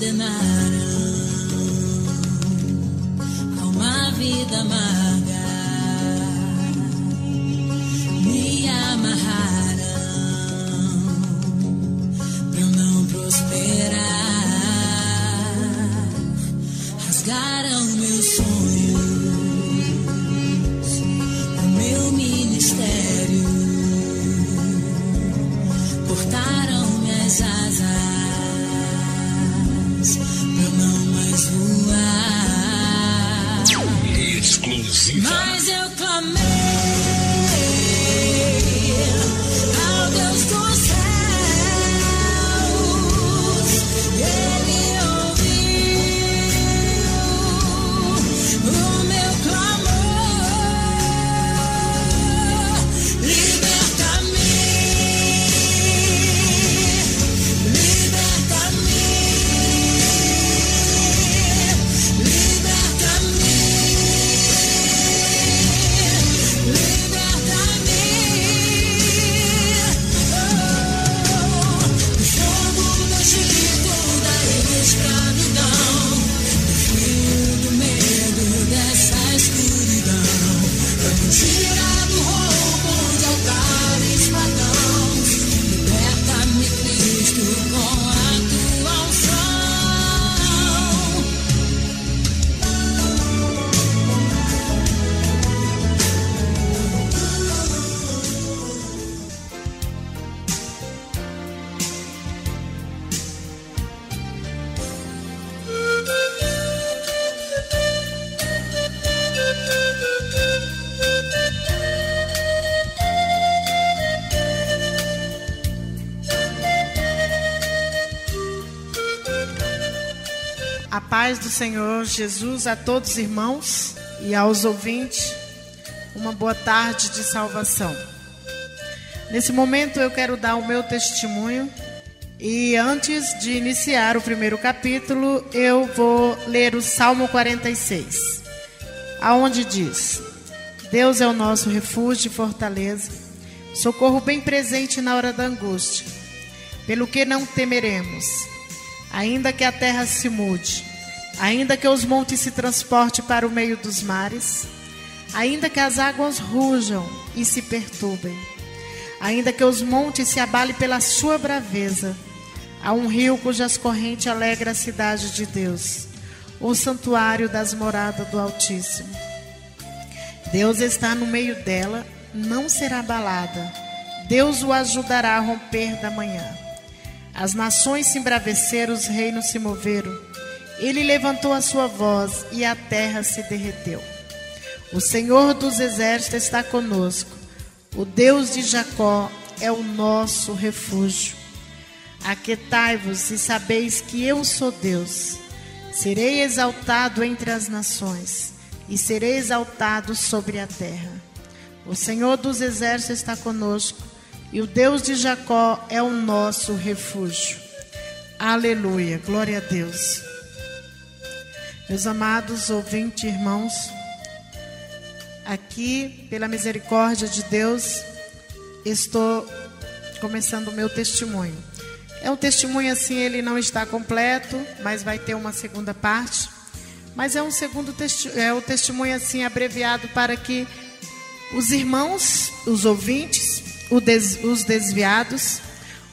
condenarão a uma vida amarga, me amarraram pra eu não prosperar, rasgaram meus sonhos, o meu ministério, cortaram minhas asas pra eu não mais voar. Exclusiva. Mas eu clamei ao Deus dos céus, Ele ouviu o meu clamor. Liberta-me, liberta-me, liberta-me, liberta-me. O fogo do Egito, da escravidão, do frio do medo, dessa escuridão, foi me tirar do roubo de altares pagãos. Liberta-me, Cristo, com a tua unção. A paz do Senhor Jesus a todos os irmãos e aos ouvintes, uma boa tarde de salvação. Nesse momento eu quero dar o meu testemunho e antes de iniciar o primeiro capítulo eu vou ler o Salmo 46, aonde diz: Deus é o nosso refúgio e fortaleza, socorro bem presente na hora da angústia. Pelo que não temeremos, ainda que a terra se mude, ainda que os montes se transportem para o meio dos mares, ainda que as águas rujam e se perturbem, ainda que os montes se abalem pela sua braveza, há um rio cujas correntes alegra a cidade de Deus, o santuário das moradas do Altíssimo. Deus está no meio dela, não será abalada. Deus o ajudará a romper da manhã. As nações se embraveceram, os reinos se moveram. Ele levantou a sua voz e a terra se derreteu. O Senhor dos exércitos está conosco. O Deus de Jacó é o nosso refúgio. Aquietai-vos e sabeis que eu sou Deus. Serei exaltado entre as nações e serei exaltado sobre a terra. O Senhor dos exércitos está conosco. E o Deus de Jacó é o nosso refúgio. Aleluia, glória a Deus. Meus amados ouvintes, irmãos, aqui, pela misericórdia de Deus, estou começando o meu testemunho. É um testemunho assim, ele não está completo, mas vai ter uma segunda parte. Mas é um o testemunho assim abreviado para que os irmãos, os ouvintes, os desviados,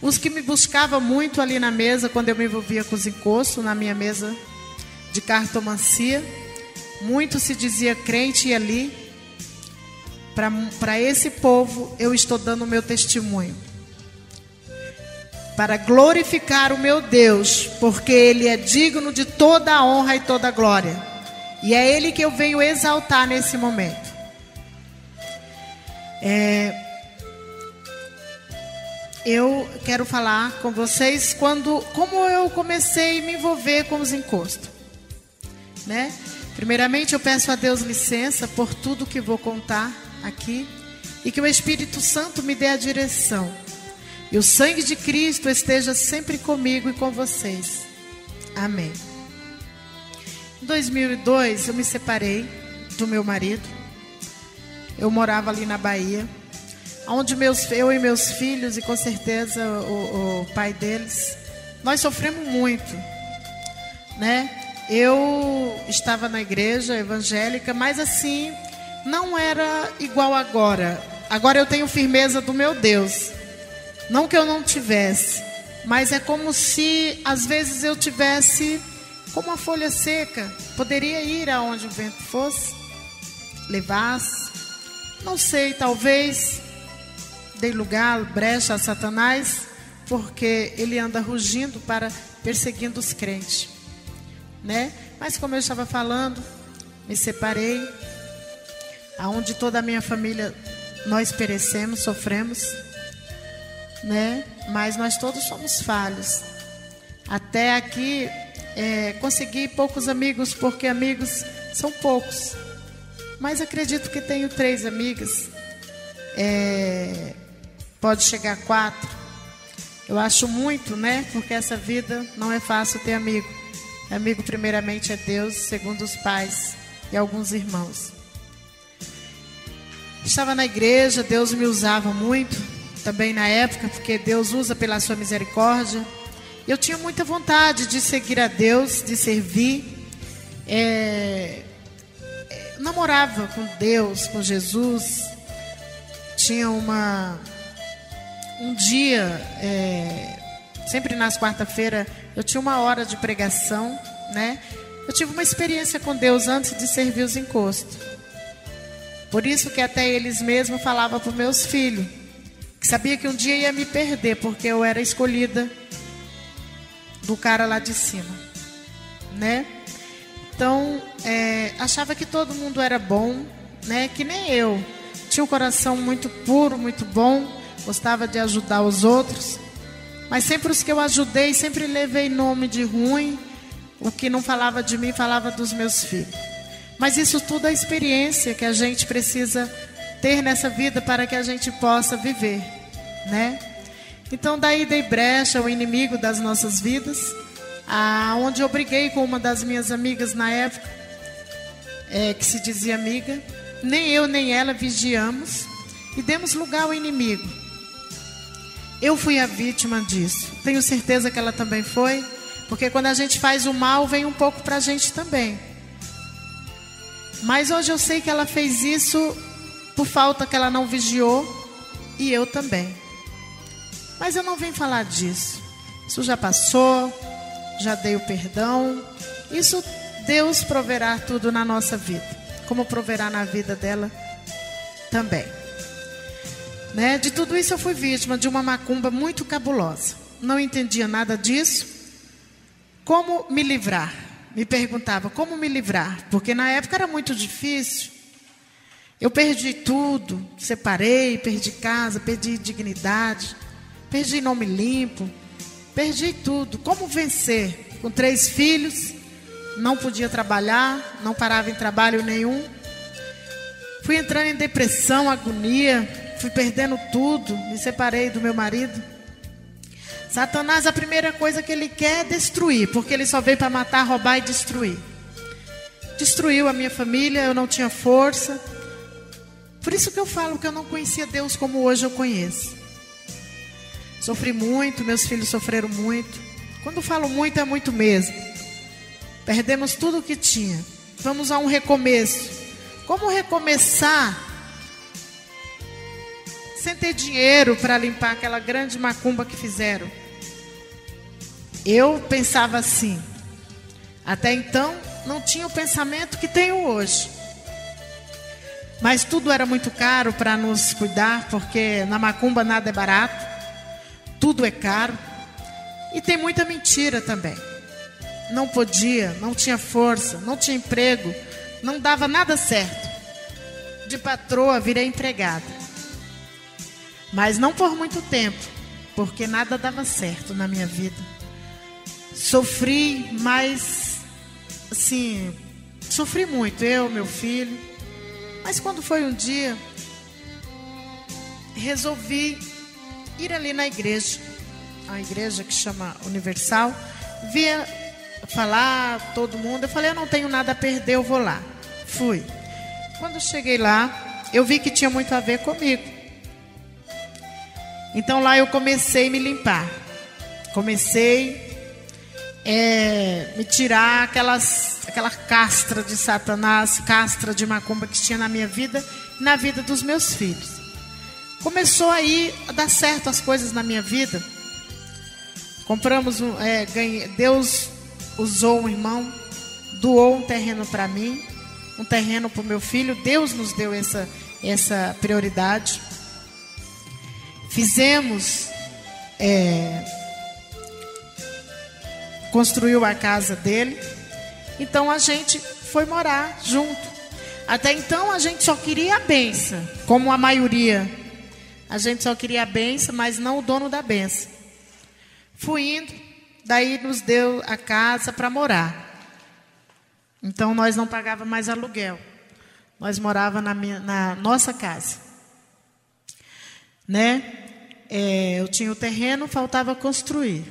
os que me buscavam muito ali na mesa, quando eu me envolvia com os encostos, na minha mesa de cartomancia, muito se dizia crente e ali, para esse povo eu estou dando o meu testemunho, para glorificar o meu Deus, porque Ele é digno de toda a honra e toda a glória, e é Ele que eu venho exaltar nesse momento. Eu quero falar com vocês como eu comecei a me envolver com os encostos, né? Primeiramente eu peço a Deus licença por tudo que vou contar aqui e que o Espírito Santo me dê a direção. E o sangue de Cristo esteja sempre comigo e com vocês. Amém. Em 2002 eu me separei do meu marido. Eu morava ali na Bahia, onde eu e meus filhos, e com certeza o pai deles, nós sofremos muito. né? Eu estava na igreja evangélica, mas assim, não era igual agora. Agora eu tenho firmeza do meu Deus. Não que eu não tivesse, mas é como se às vezes eu tivesse como uma folha seca. Poderia ir aonde o vento fosse, levasse. Não sei, talvez dei lugar, brecha a Satanás, porque ele anda rugindo perseguindo os crentes, né? Mas como eu estava falando, me separei, aonde toda a minha família nós perecemos, sofremos, né? Mas nós todos somos falhos. Até aqui consegui poucos amigos, porque amigos são poucos. Mas acredito que tenho 3 amigas. Pode chegar a 4. Eu acho muito, né? Porque essa vida não é fácil ter amigo. Amigo primeiramente é Deus, segundo os pais e alguns irmãos. Estava na igreja, Deus me usava muito, também na época, porque Deus usa pela sua misericórdia. Eu tinha muita vontade de seguir a Deus, de servir. Namorava com Deus, com Jesus. Tinha um dia, sempre nas quarta-feiras, eu tinha 1 hora de pregação, né? Eu tive uma experiência com Deus antes de servir os encostos. Por isso que até eles mesmos falavam para os meus filhos, que sabia que um dia ia me perder, porque eu era escolhida do cara lá de cima, né? Então, achava que todo mundo era bom, né? Que nem eu. Tinha um coração muito puro, muito bom. Gostava de ajudar os outros. Mas sempre os que eu ajudei, sempre levei nome de ruim. O que não falava de mim, falava dos meus filhos. Mas isso tudo é experiência que a gente precisa ter nessa vida para que a gente possa viver, né? Então daí dei brecha ao inimigo das nossas vidas, onde eu briguei com uma das minhas amigas na época, que se dizia amiga. Nem eu nem ela vigiamos e demos lugar ao inimigo. Eu fui a vítima disso. Tenho certeza que ela também foi, porque quando a gente faz o mal, vem um pouco para a gente também. Mas hoje eu sei que ela fez isso por falta que ela não vigiou, e eu também. Mas eu não vim falar disso. Isso já passou, já dei o perdão. Isso Deus proverá tudo na nossa vida, como proverá na vida dela também, né? De tudo isso eu fui vítima de uma macumba muito cabulosa. Não entendia nada disso. Como me livrar? Me perguntava como me livrar, porque na época era muito difícil. Eu perdi tudo, separei, perdi casa, perdi dignidade, perdi nome limpo, perdi tudo. Como vencer? Com 3 filhos, não podia trabalhar, não parava em trabalho nenhum. Fui entrando em depressão, agonia, fui perdendo tudo, me separei do meu marido. Satanás, a primeira coisa que ele quer é destruir, porque ele só veio para matar, roubar e destruir. Destruiu a minha família, eu não tinha força. Por isso que eu falo que eu não conhecia Deus como hoje eu conheço. Sofri muito, meus filhos sofreram muito. Quando falo muito, é muito mesmo. Perdemos tudo o que tinha. Vamos a um recomeço. Como recomeçar sem ter dinheiro para limpar aquela grande macumba que fizeram? Eu pensava assim. Até então, não tinha o pensamento que tenho hoje. Mas tudo era muito caro para nos cuidar, porque na macumba nada é barato. Tudo é caro. E tem muita mentira também. Não podia, não tinha força, não tinha emprego, não dava nada certo. De patroa virei empregada. Mas não por muito tempo, porque nada dava certo na minha vida. Sofri, mas assim, sofri muito, eu, meu filho. Mas quando foi um dia, resolvi ir ali na igreja, a igreja que chama Universal. Via falar todo mundo, eu falei, eu não tenho nada a perder, eu vou lá. Fui. Quando cheguei lá, eu vi que tinha muito a ver comigo. Então lá eu comecei a me limpar. Comecei me tirar aquela castra de Satanás, castra de macumba que tinha na minha vida e na vida dos meus filhos. Começou aí a dar certo as coisas na minha vida. Compramos, Deus usou um irmão, doou um terreno para mim, um terreno para o meu filho. Deus nos deu essa prioridade. Fizemos, construiu a casa dele. Então a gente foi morar junto. Até então a gente só queria a bênção, como a maioria. A gente só queria a bênção, mas não o dono da bênção. Fui indo, daí nos deu a casa para morar. Então nós não pagávamos mais aluguel. Nós morávamos na nossa casa. Né? Eu tinha o terreno, faltava construir.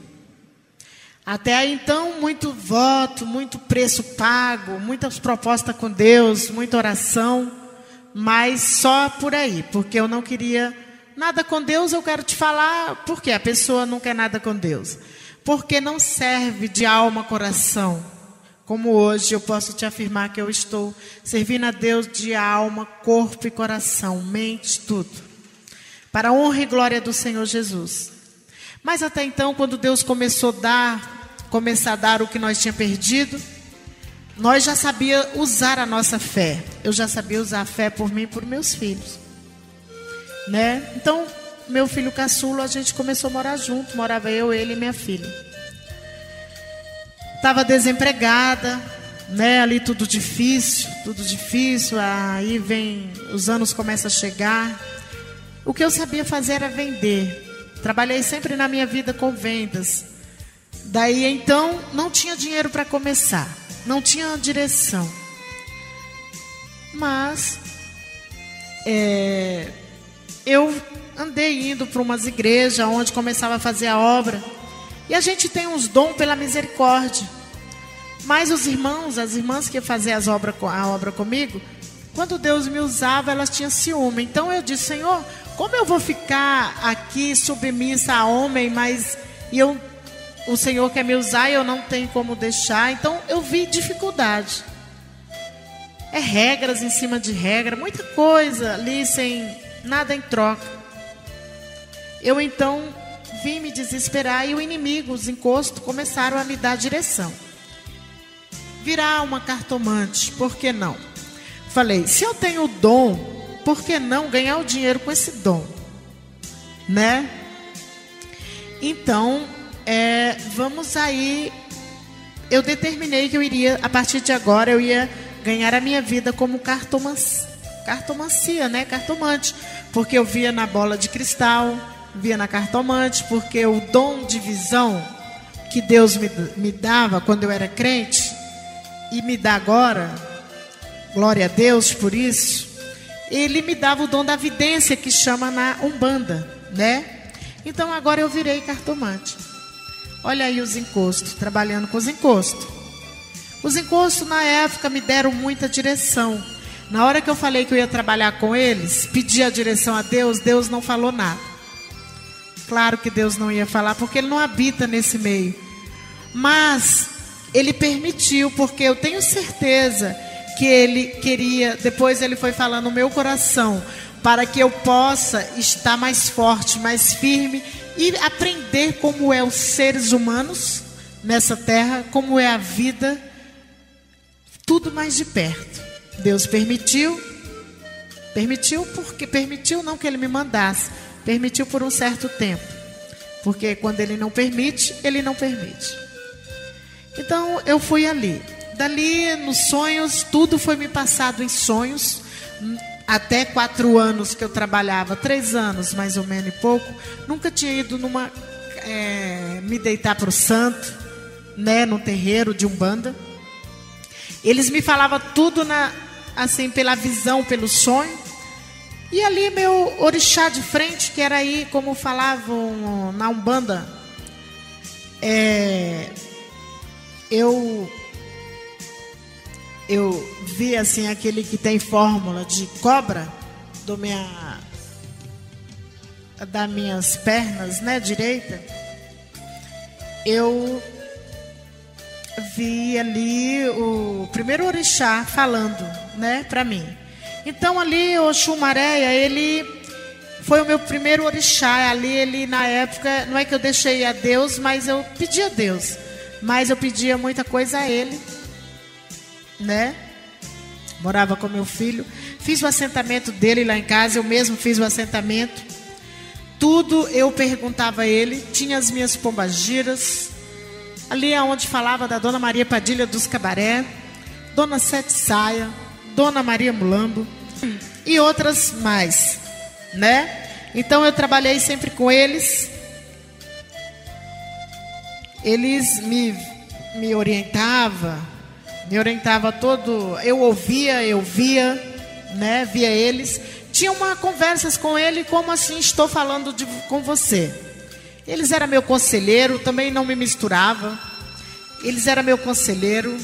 Até aí então, muito voto, muito preço pago, muitas propostas com Deus, muita oração, mas só por aí, porque eu não queria nada com Deus. Eu quero te falar por que a pessoa não quer nada com Deus. Porque não serve de alma, coração. Como hoje eu posso te afirmar que eu estou servindo a Deus de alma, corpo e coração, mente, tudo. Para a honra e glória do Senhor Jesus. Mas até então, quando Deus começou a dar o que nós tínhamos perdido, nós já sabia usar a nossa fé. Eu já sabia usar a fé por mim e por meus filhos. Né? Então, meu filho caçula, a gente começou a morar junto. Morava eu, ele e minha filha. Estava desempregada, né? Ali tudo difícil. Aí os anos começam a chegar. O que eu sabia fazer era vender. Trabalhei sempre na minha vida com vendas. Daí então não tinha dinheiro para começar, não tinha direção. Mas eu andei indo para umas igrejas onde começava a fazer a obra. E a gente tem uns dons pela misericórdia. Mas os irmãos, as irmãs que faziam a obra comigo, quando Deus me usava, elas tinham ciúme. Então eu disse: Senhor, como eu vou ficar aqui submissa a homem, mas o Senhor quer me usar e eu não tenho como deixar? Então eu vi dificuldade. Regras em cima de regra, muita coisa ali sem nada em troca. Eu então vim me desesperar e o inimigo, os encostos, começaram a me dar direção. Virar uma cartomante, por que não? Falei, se eu tenho o dom, por que não ganhar o dinheiro com esse dom? Né? Então, vamos aí. Eu determinei que eu iria, a partir de agora, eu ia ganhar a minha vida como cartomancia, né? Cartomante. Porque eu via na bola de cristal, via na cartomante, porque o dom de visão que Deus me dava quando eu era crente, e me dá agora, glória a Deus por isso, Ele me dava o dom da vidência, que chama na Umbanda, né? Então agora eu virei cartomante. Olha aí os encostos, trabalhando com os encostos. Os encostos na época me deram muita direção. Na hora que eu falei que eu ia trabalhar com eles, pedi a direção a Deus, Deus não falou nada. Claro que Deus não ia falar, porque Ele não habita nesse meio. Mas Ele permitiu, porque eu tenho certeza que Ele queria, depois Ele foi falando no meu coração, para que eu possa estar mais forte, mais firme e aprender como é os seres humanos nessa terra, como é a vida, tudo mais de perto. Deus permitiu porque permitiu, não que Ele me mandasse, permitiu por um certo tempo, porque quando Ele não permite, Ele não permite. Então eu fui ali. Dali, nos sonhos, tudo foi me passado em sonhos. Até 4 anos que eu trabalhava, 3 anos mais ou menos e pouco, nunca tinha ido me deitar para o santo, né, no terreiro de Umbanda. Eles me falavam tudo assim, pela visão, pelo sonho. E ali meu orixá de frente, que era aí, como falavam na Umbanda, eu vi assim aquele que tem fórmula de cobra das minhas pernas, né, direita. Eu vi ali o primeiro orixá falando, né, para mim. Então ali o Oxumaréia, ele foi o meu primeiro orixá. Ali ele, na época, não é que eu deixei a Deus, mas eu pedi a Deus. Mas eu pedia muita coisa a ele, né? Morava com meu filho. Fiz o assentamento dele lá em casa, eu mesmo fiz o assentamento. Tudo eu perguntava a ele. Tinha as minhas pombagiras. Ali é onde falava da Dona Maria Padilha dos Cabaré, Dona Sete Saia, Dona Maria Mulambo e outras mais, né? Então eu trabalhei sempre com eles. Eles me orientavam, todo. Eu ouvia, eu via, né? Via eles. Tinha uma conversas com ele, como assim estou falando com você. Eles eram meu conselheiro, também não me misturava. Eles eram meu conselheiro.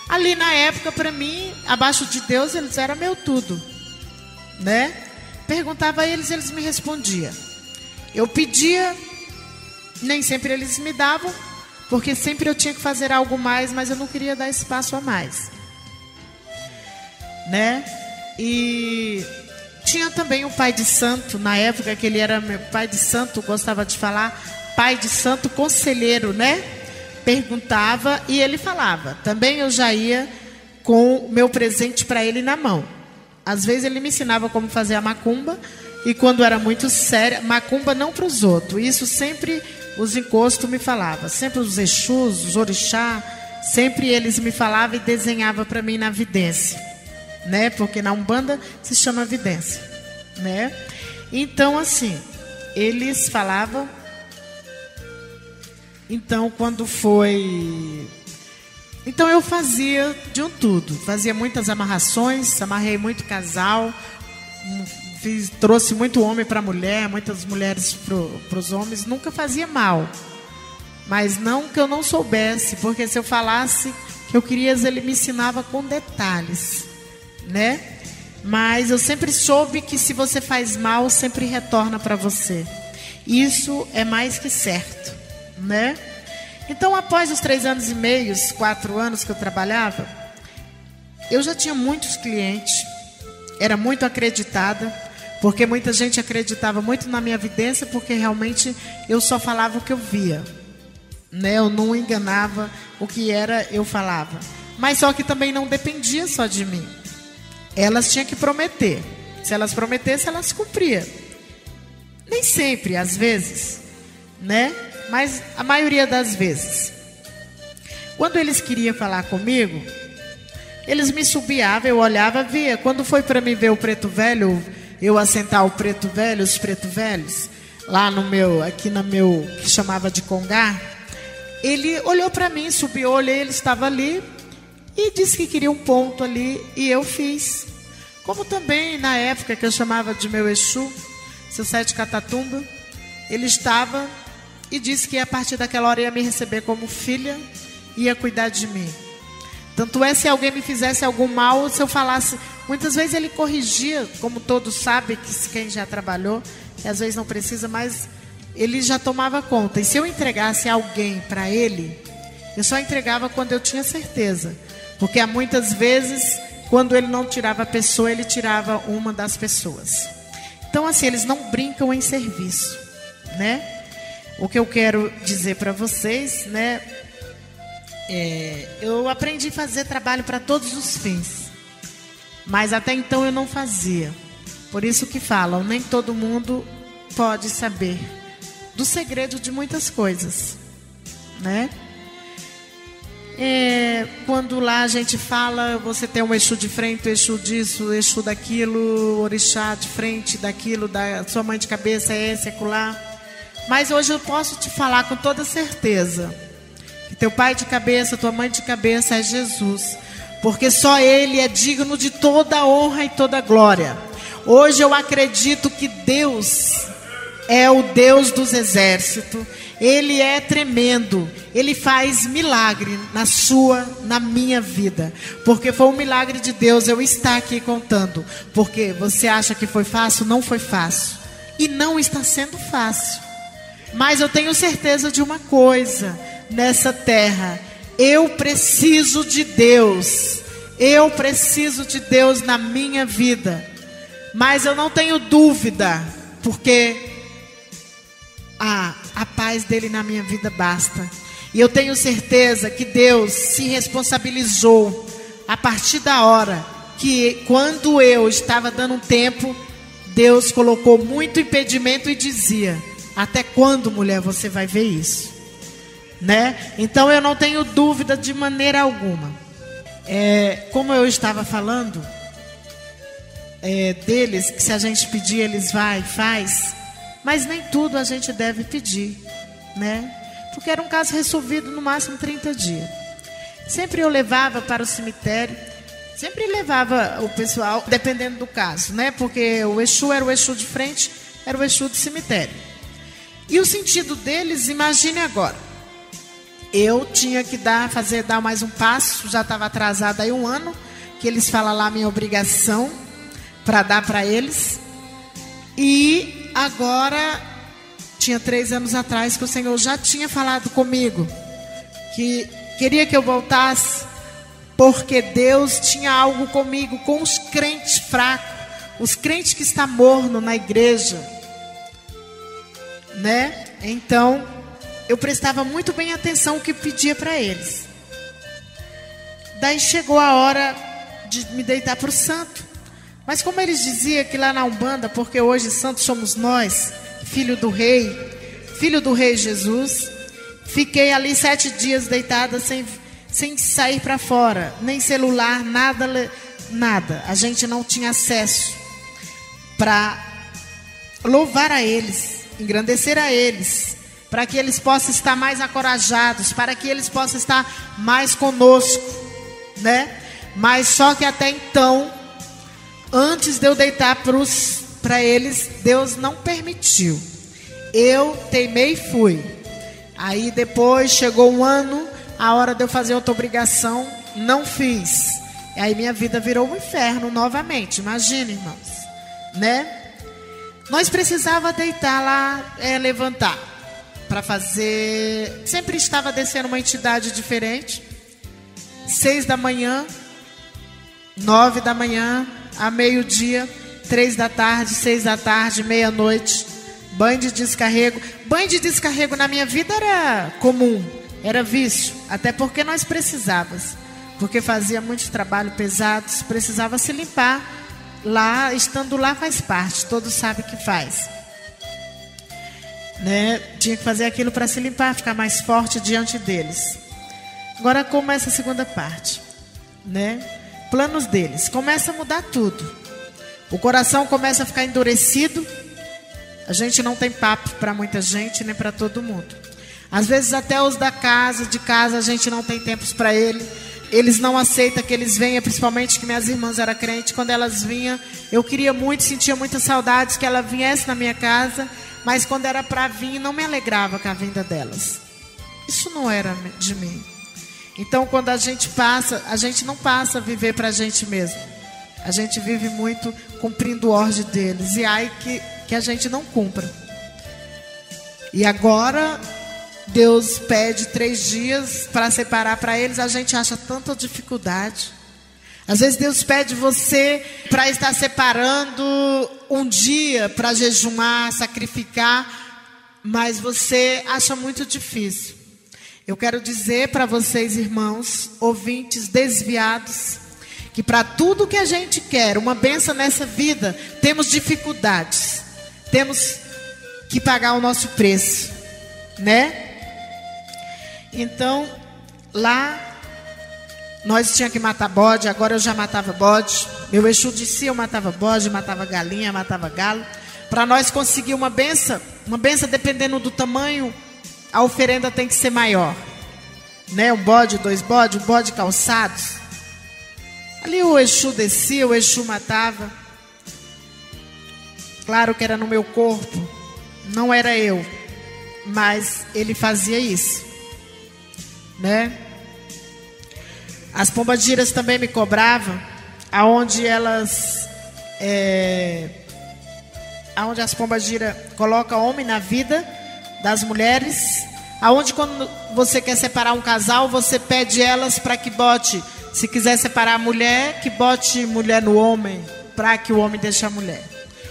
Ali na época, para mim, abaixo de Deus, eles eram meu tudo, né? Perguntava a eles, eles me respondiam. Eu pedia, nem sempre eles me davam, porque sempre eu tinha que fazer algo mais, mas eu não queria dar espaço a mais, né? E tinha também o pai de santo, na época que ele era meu pai de santo, gostava de falar, pai de santo conselheiro, né? Perguntava e ele falava. Também eu já ia com o meu presente para ele na mão. Às vezes ele me ensinava como fazer a macumba, e quando era muito séria, macumba não para os outros, isso sempre os encostos me falavam, sempre os exus, os orixá, sempre eles me falavam e desenhavam para mim na vidência, né? Porque na Umbanda se chama vidência, né? Então assim, eles falavam. Então quando foi... Então eu fazia de um tudo, fazia muitas amarrações, amarrei muito casal, trouxe muito homem para mulher, muitas mulheres para os homens, nunca fazia mal, mas não que eu não soubesse, porque se eu falasse que eu queria, ele me ensinava com detalhes, né? Mas eu sempre soube que se você faz mal, sempre retorna para você. Isso é mais que certo, né? Então, após os 3 anos e meio, 4 anos que eu trabalhava, eu já tinha muitos clientes, era muito acreditada, porque muita gente acreditava muito na minha vidência, porque realmente eu só falava o que eu via, né? Eu não enganava, o que era eu falava. Mas só que também não dependia só de mim. Elas tinham que prometer. Se elas prometessem, elas cumpriam. Nem sempre, às vezes, né? Mas a maioria das vezes. Quando eles queriam falar comigo, eles me subiavam, eu olhava, via. Quando foi para mim ver o preto velho, eu assentar o preto velho, os preto velhos, lá no meu, aqui no meu, que chamava de Congá, ele olhou para mim, subiu, olhei, ele estava ali e disse que queria um ponto ali, e eu fiz. Como também na época que eu chamava de meu Exu, seu Sete Catatumba, ele estava e disse que a partir daquela hora ia me receber como filha, ia cuidar de mim. Tanto é, se alguém me fizesse algum mal, se eu falasse, muitas vezes ele corrigia, como todos sabem, que quem já trabalhou, que às vezes não precisa, mas ele já tomava conta. E se eu entregasse alguém para ele, eu só entregava quando eu tinha certeza, porque há muitas vezes, quando ele não tirava a pessoa, ele tirava uma das pessoas. Então assim, eles não brincam em serviço, né? O que eu quero dizer para vocês, né? Eu aprendi a fazer trabalho para todos os fins, mas até então eu não fazia. Por isso que falam, nem todo mundo pode saber do segredo de muitas coisas, né? Quando lá a gente fala, você tem um Exu de frente, Exu disso, Exu daquilo, orixá de frente daquilo, da sua mãe de cabeça é esse, acolá. Mas hoje eu posso te falar com toda certeza que teu pai de cabeça, tua mãe de cabeça é Jesus, porque só Ele é digno de toda a honra e toda a glória. Hoje eu acredito que Deus é o Deus dos exércitos. Ele é tremendo. Ele faz milagre na minha vida, porque foi um milagre de Deus eu estar aqui contando. Porque você acha que foi fácil? Não foi fácil, e não está sendo fácil. Mas eu tenho certeza de uma coisa nessa terra, Eu preciso de Deus. Eu preciso de Deus na minha vida. Mas eu não tenho dúvida, porque a paz dele na minha vida basta. E eu tenho certeza que Deus se responsabilizou a partir da hora que, quando eu estava dando um tempo, Deus colocou muito impedimento e dizia: até quando, mulher, você vai ver isso? Né? Então eu não tenho dúvida de maneira alguma. Como eu estava falando deles, que se a gente pedir, eles vai e faz. Mas nem tudo a gente deve pedir, né? Porque era um caso resolvido no máximo 30 dias. Sempre eu levava para o cemitério. Sempre levava o pessoal, dependendo do caso, né? Porque o Exu era o Exu de frente, era o Exu do cemitério. E o sentido deles, imagine agora. Eu tinha que dar mais um passo, já estava atrasado aí 1 ano, que eles falam lá minha obrigação para dar para eles. E agora, tinha 3 anos atrás que o Senhor já tinha falado comigo, que queria que eu voltasse, porque Deus tinha algo comigo, com os crentes fracos, os crentes que estão mornos na igreja, né? Então, eu prestava muito bem atenção o que pedia para eles. Daí chegou a hora de me deitar para o santo. Mas como eles diziam que lá na Umbanda, porque hoje santos somos nós, filho do rei Jesus, fiquei ali 7 dias deitada sem sair para fora, nem celular, nada. A gente não tinha acesso para louvar a eles, engrandecer a eles, para que eles possam estar mais encorajados, para que eles possam estar mais conosco, né? Mas só que até então, antes de eu deitar para eles, Deus não permitiu. Eu teimei e fui. Aí depois chegou 1 ano, a hora de eu fazer outra obrigação, não fiz. E aí minha vida virou um inferno novamente. Imagina, irmãos, né? Nós precisava deitar lá, levantar para fazer. Sempre estava descendo uma entidade diferente. 6 da manhã, 9 da manhã, a meio-dia, 3 da tarde, 6 da tarde, meia-noite. Banho de descarrego. Banho de descarrego na minha vida era comum, era vício, até porque nós precisávamos, porque fazia muitos trabalhos pesados, precisava se limpar. Lá, estando lá faz parte, todos sabem que faz, né? Tinha que fazer aquilo para se limpar, ficar mais forte diante deles. Agora começa a segunda parte, né? Planos deles, começa a mudar tudo. O coração começa a ficar endurecido. A gente não tem papo para muita gente, nem para todo mundo. Às vezes até os de casa a gente não tem tempos para ele. Eles não aceitam que eles venham, principalmente que minhas irmãs eram crentes. Quando elas vinham, eu queria muito, sentia muitas saudades que ela viesse na minha casa. Mas quando era para vir, não me alegrava com a vinda delas. Isso não era de mim. Então quando a gente passa, a gente não passa a viver para a gente mesmo. A gente vive muito cumprindo ordem deles. E aí que a gente não cumpra. E agora Deus pede 3 dias para separar para eles. A gente acha tanta dificuldade. Às vezes Deus pede você para estar separando um dia para jejuar, sacrificar, mas você acha muito difícil. Eu quero dizer para vocês, irmãos, ouvintes desviados, que para tudo que a gente quer, uma bênção nessa vida, temos dificuldades. Temos que pagar o nosso preço, né? Então, lá, nós tínhamos que matar bode. Agora eu já matava bode. Meu Exu disse, eu matava bode, matava galinha, matava galo. Para nós conseguir uma benção, dependendo do tamanho, a oferenda tem que ser maior, né? 1 bode, 2 bodes, 1 bode calçados. Ali o Exu descia, o Exu matava. Claro que era no meu corpo, não era eu, mas ele fazia isso, né? As pombagiras também me cobravam, aonde as pombagiras colocam homem na vida das mulheres, Aonde quando você quer separar um casal, você pede elas para que bote, se quiser separar a mulher, que bote mulher no homem, para que o homem deixe a mulher.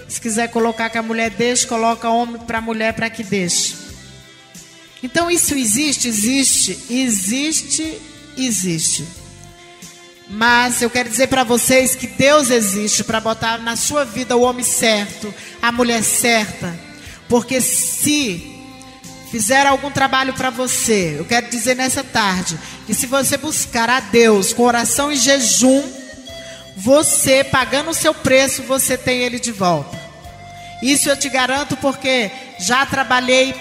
Se quiser colocar que a mulher deixe, coloca homem para a mulher para que deixe. Então isso existe. Mas eu quero dizer para vocês que Deus existe para botar na sua vida o homem certo, a mulher certa. Porque se fizer algum trabalho para você, eu quero dizer nessa tarde, que se você buscar a Deus com oração e jejum, você, pagando o seu preço, você tem ele de volta. Isso eu te garanto porque já trabalhei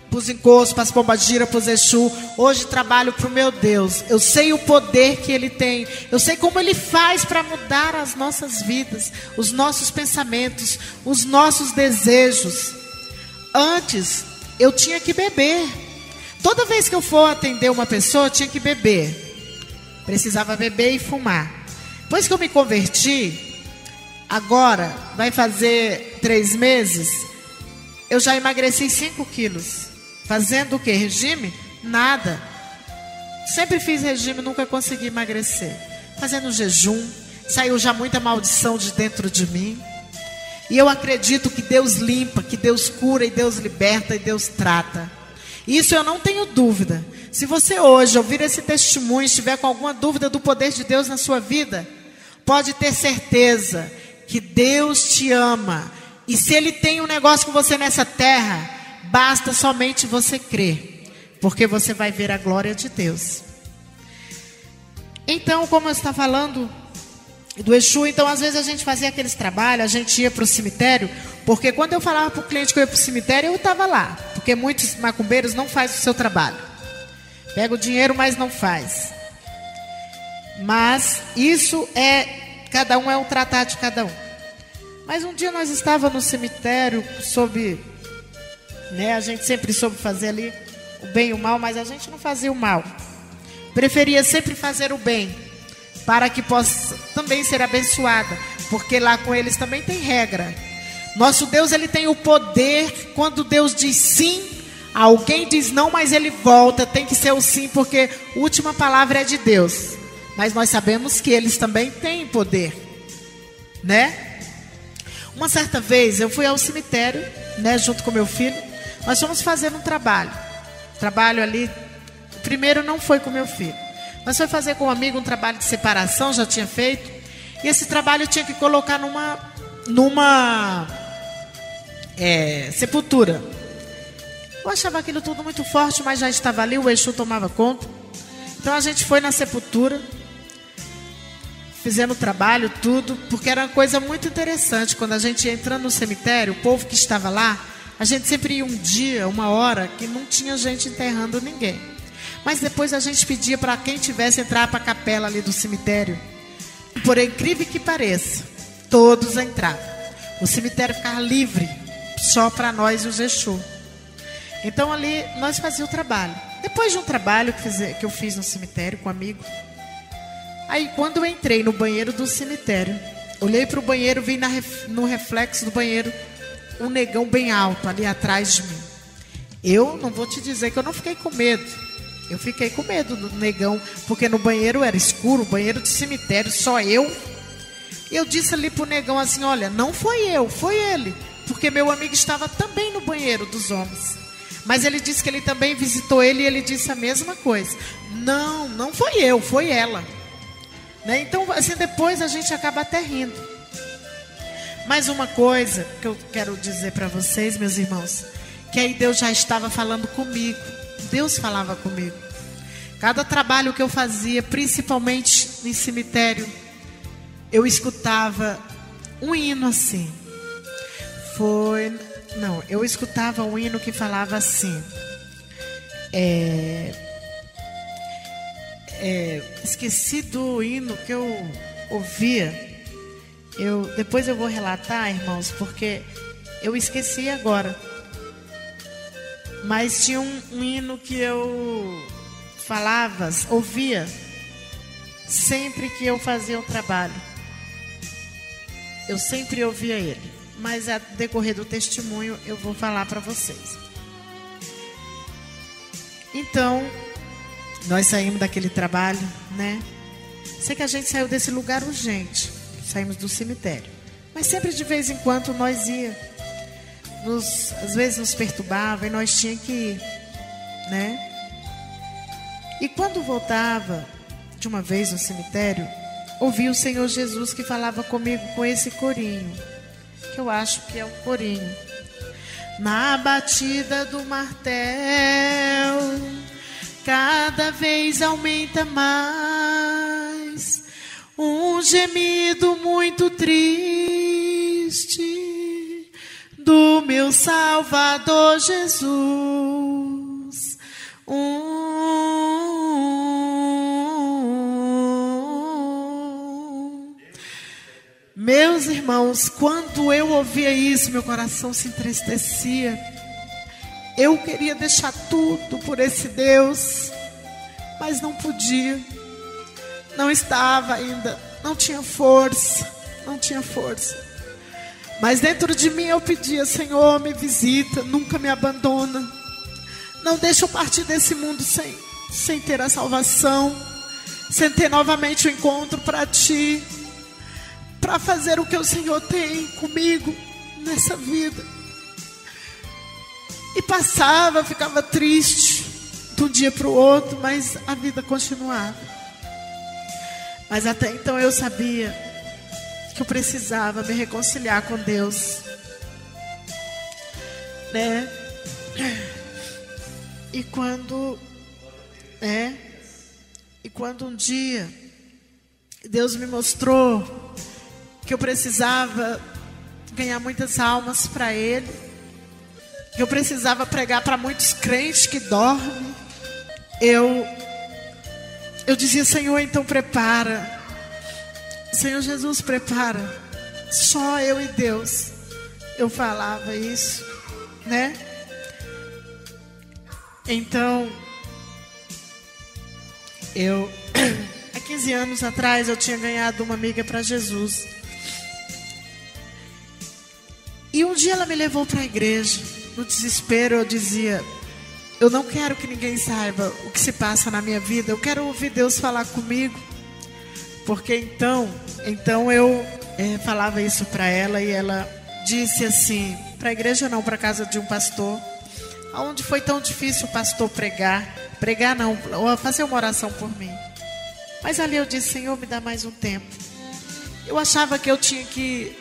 para os encostos, para as pombagiras, para os Exu. Hoje trabalho para o meu Deus. Eu sei o poder que Ele tem. Eu sei como Ele faz para mudar as nossas vidas, os nossos pensamentos, os nossos desejos. Antes, eu tinha que beber. Toda vez que eu for atender uma pessoa, eu tinha que beber. Precisava beber e fumar. Depois que eu me converti, agora vai fazer 3 meses, eu já emagreci 5 quilos. Fazendo o que? Regime? Nada. Sempre fiz regime, nunca consegui emagrecer. Fazendo jejum, saiu já muita maldição de dentro de mim. E eu acredito que Deus limpa, que Deus cura, e Deus liberta, e Deus trata. Isso eu não tenho dúvida. Se você hoje ouvir esse testemunho, estiver com alguma dúvida do poder de Deus na sua vida, pode ter certeza que Deus te ama. E se Ele tem um negócio com você nessa terra, basta somente você crer, porque você vai ver a glória de Deus. Então, como eu estava falando do Exu, então às vezes a gente fazia aqueles trabalhos, a gente ia para o cemitério, porque quando eu falava para o cliente que eu ia para o cemitério, eu estava lá, porque muitos macumbeiros não fazem o seu trabalho. Pega o dinheiro, mas não faz. Mas isso cada um é um tratado de cada um. Mas um dia nós estávamos no cemitério, a gente sempre soube fazer ali o bem e o mal, mas a gente não fazia o mal. Preferia sempre fazer o bem, para que possa também ser abençoada, porque lá com eles também tem regra. Nosso Deus, Ele tem o poder, quando Deus diz sim, alguém diz não, mas Ele volta, tem que ser o sim, porque a última palavra é de Deus. Mas nós sabemos que eles também têm poder, né? Uma certa vez eu fui ao cemitério, junto com meu filho. Nós fomos fazer um trabalho ali. O primeiro não foi com meu filho, nós fomos fazer com um amigo um trabalho de separação, já tinha feito. E esse trabalho eu tinha que colocar numa sepultura. Eu achava aquilo tudo muito forte, mas já estava ali, o Exu tomava conta. Então a gente foi na sepultura, fizemos o trabalho, tudo, porque era uma coisa muito interessante. Quando a gente ia entrando no cemitério, o povo que estava lá, a gente sempre ia um dia, uma hora, que não tinha gente enterrando ninguém. Mas depois a gente pedia para quem tivesse entrar para a capela ali do cemitério. Por incrível que pareça, todos entravam. O cemitério ficava livre, só para nós e os Exu. Então ali nós fazíamos o trabalho. Depois de um trabalho que eu fiz no cemitério com um amigo, aí quando eu entrei no banheiro do cemitério, olhei para o banheiro, vi no reflexo do banheiro um negão bem alto ali atrás de mim. Eu não vou te dizer que eu não fiquei com medo. Eu fiquei com medo do negão, porque no banheiro era escuro, banheiro de cemitério, só eu. Eu disse ali pro negão assim, olha, não foi eu, foi ele, porque meu amigo estava também no banheiro dos homens. Mas ele disse que ele também visitou ele e ele disse a mesma coisa. Não, não foi eu, foi ela. Então, assim, depois a gente acaba até rindo. Mais uma coisa que eu quero dizer para vocês, meus irmãos, que aí Deus já estava falando comigo. Deus falava comigo. Cada trabalho que eu fazia, principalmente em cemitério, eu escutava um hino assim. Eu escutava um hino que falava assim. Esqueci do hino que eu ouvia. Depois eu vou relatar, irmãos, porque eu esqueci agora. Mas tinha um hino que eu ouvia sempre que eu fazia o trabalho. Eu sempre ouvia ele. Mas a decorrer do testemunho eu vou falar para vocês. Então, nós saímos daquele trabalho, né? Sei que a gente saiu desse lugar urgente, saímos do cemitério. Mas sempre de vez em quando nós ia, às vezes nos perturbava e nós tínhamos que ir, né? E quando voltava de uma vez no cemitério, ouvi o Senhor Jesus que falava comigo com esse corinho, que eu acho que é um corinho. Na batida do martelo, cada vez aumenta mais um gemido muito triste do meu Salvador Jesus. Meus irmãos, quando eu ouvia isso, meu coração se entristecia. Eu queria deixar tudo por esse Deus, mas não podia. Não estava ainda, não tinha força. Mas dentro de mim eu pedia: Senhor, me visita, nunca me abandona. Não deixa eu partir desse mundo sem ter a salvação, sem ter novamente o encontro para Ti, para fazer o que o Senhor tem comigo nessa vida. E passava, ficava triste de um dia para o outro, mas a vida continuava. Mas até então eu sabia que eu precisava me reconciliar com Deus, né? E quando um dia Deus me mostrou que eu precisava ganhar muitas almas para Ele, que eu precisava pregar para muitos crentes que dormem, eu dizia: Senhor, então prepara. Senhor Jesus, prepara. Só eu e Deus. Eu falava isso, né? Então, há 15 anos atrás, eu tinha ganhado uma amiga para Jesus. E um dia ela me levou para a igreja. No desespero eu dizia: eu não quero que ninguém saiba o que se passa na minha vida. Eu quero ouvir Deus falar comigo. Porque então eu falava isso para ela, e ela disse assim: para a igreja não, para a casa de um pastor, aonde foi tão difícil o pastor pregar não, ou fazer uma oração por mim. Mas ali eu disse: Senhor, me dá mais um tempo. Eu achava que eu tinha que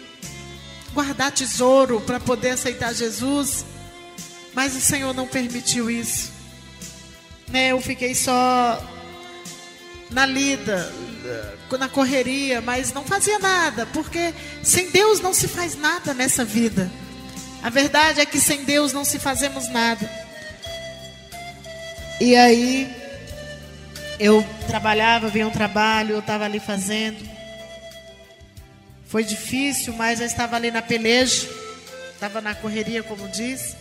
guardar tesouro para poder aceitar Jesus, mas o Senhor não permitiu isso, né? Eu fiquei só na lida, na correria, mas não fazia nada, porque sem Deus não se faz nada nessa vida. A verdade é que sem Deus não se fazemos nada. E aí eu trabalhava, vinha um trabalho, eu estava ali fazendo. Foi difícil, mas eu estava ali na peleja, estava na correria, como diz.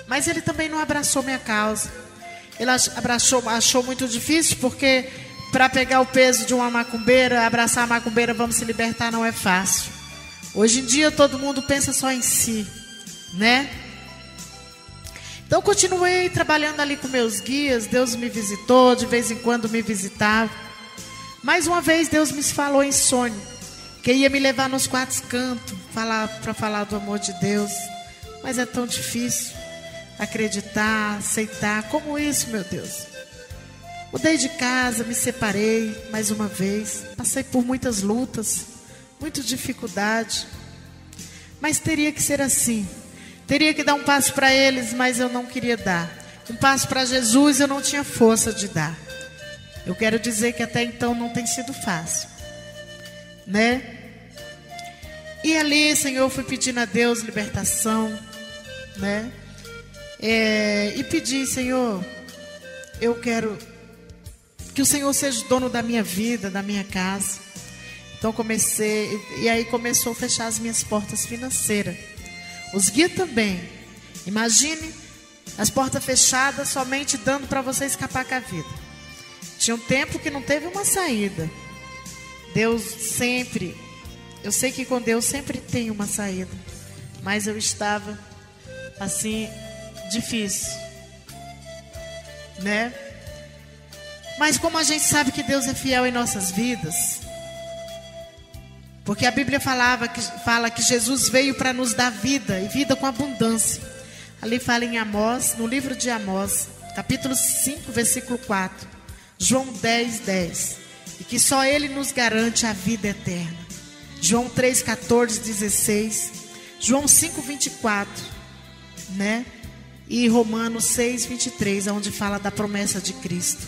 Mas ele também não abraçou minha causa. Ele achou muito difícil, porque para pegar o peso de uma macumbeira, abraçar a macumbeira, vamos se libertar, não é fácil. Hoje em dia todo mundo pensa só em si, né? Então continuei trabalhando ali com meus guias. Deus me visitou, de vez em quando me visitava. Mais uma vez Deus me falou em sonho que ia me levar nos 4 cantos para falar do amor de Deus. Mas é tão difícil acreditar, aceitar. Como isso, meu Deus? Mudei de casa, me separei mais uma vez. Passei por muitas lutas, muita dificuldade. Mas teria que ser assim. Teria que dar um passo para eles, mas eu não queria dar. Um passo para Jesus eu não tinha força de dar. Eu quero dizer que até então não tem sido fácil, né? E ali, Senhor, eu fui pedindo a Deus libertação, né? E pedi: Senhor, eu quero que o Senhor seja o dono da minha vida, da minha casa. Então comecei, e aí começou a fechar as minhas portas financeiras. Os guias também. Imagine as portas fechadas, somente dando para você escapar com a vida. Tinha um tempo que não teve uma saída. Deus sempre, eu sei que com Deus sempre tem uma saída, mas eu estava assim, difícil. né? Mas como a gente sabe que Deus é fiel em nossas vidas, porque a Bíblia fala que Jesus veio para nos dar vida, e vida com abundância. Ali fala em Amós, no livro de Amós, capítulo 5, versículo 4, João 10, 10, e que só Ele nos garante a vida eterna. João 3, 14, 16, João 5, 24, né? E Romanos 6, 23, onde fala da promessa de Cristo.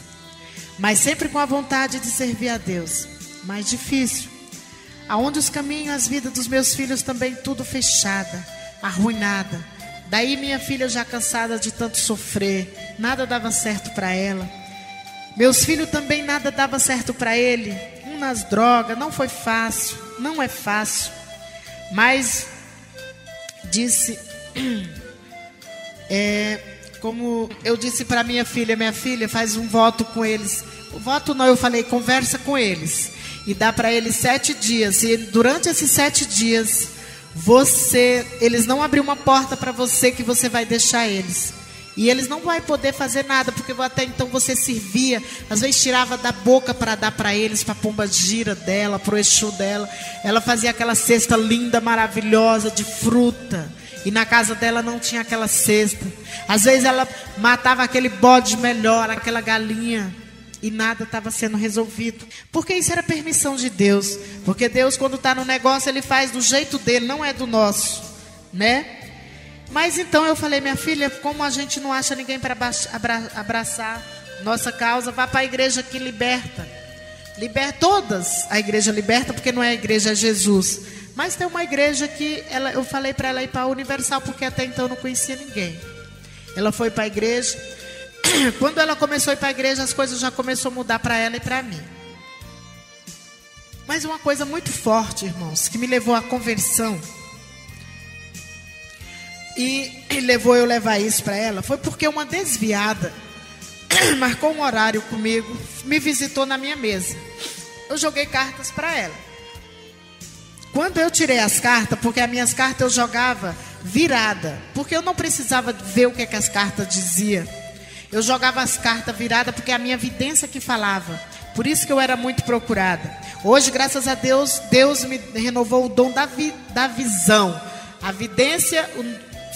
Mas sempre com a vontade de servir a Deus. Mais difícil. Aonde os caminhos, as vidas dos meus filhos também tudo fechada, arruinada. Daí minha filha já cansada de tanto sofrer, nada dava certo para ela. Meus filhos também nada dava certo para ele. Nas drogas, não foi fácil, não é fácil. Mas disse, como eu disse para minha filha, faz um voto com eles. O voto não, eu falei, conversa com eles e dá para eles 7 dias. E durante esses 7 dias, eles não abrir uma porta para você, que você vai deixar eles. E eles não vão poder fazer nada, porque até então você servia, às vezes tirava da boca para dar para eles, para a pomba gira dela, para o Exu dela. Ela fazia aquela cesta linda, maravilhosa, de fruta. E na casa dela não tinha aquela cesta. Às vezes ela matava aquele bode melhor, aquela galinha, e nada estava sendo resolvido. Porque isso era permissão de Deus. Porque Deus, quando está no negócio, Ele faz do jeito dele, não é do nosso, né? Mas então eu falei, minha filha, como a gente não acha ninguém para abraçar nossa causa, vá para a igreja que liberta. Liberta todas, a igreja liberta, porque não é a igreja, é Jesus. Mas tem uma igreja que eu falei para ela ir para a Universal, porque até então eu não conhecia ninguém. Ela foi para a igreja. Quando ela começou a ir para a igreja, as coisas já começaram a mudar para ela e para mim. Mas uma coisa muito forte, irmãos, que me levou à conversão, e levou eu levar isso para ela, foi porque uma desviada marcou um horário comigo, me visitou na minha mesa. Eu joguei cartas para ela. Quando eu tirei as cartas, porque as minhas cartas eu jogava virada, porque eu não precisava ver o que as cartas diziam. Eu jogava as cartas viradas porque a minha vidência que falava. Por isso que eu era muito procurada. Hoje, graças a Deus, Deus me renovou o dom da visão. A vidência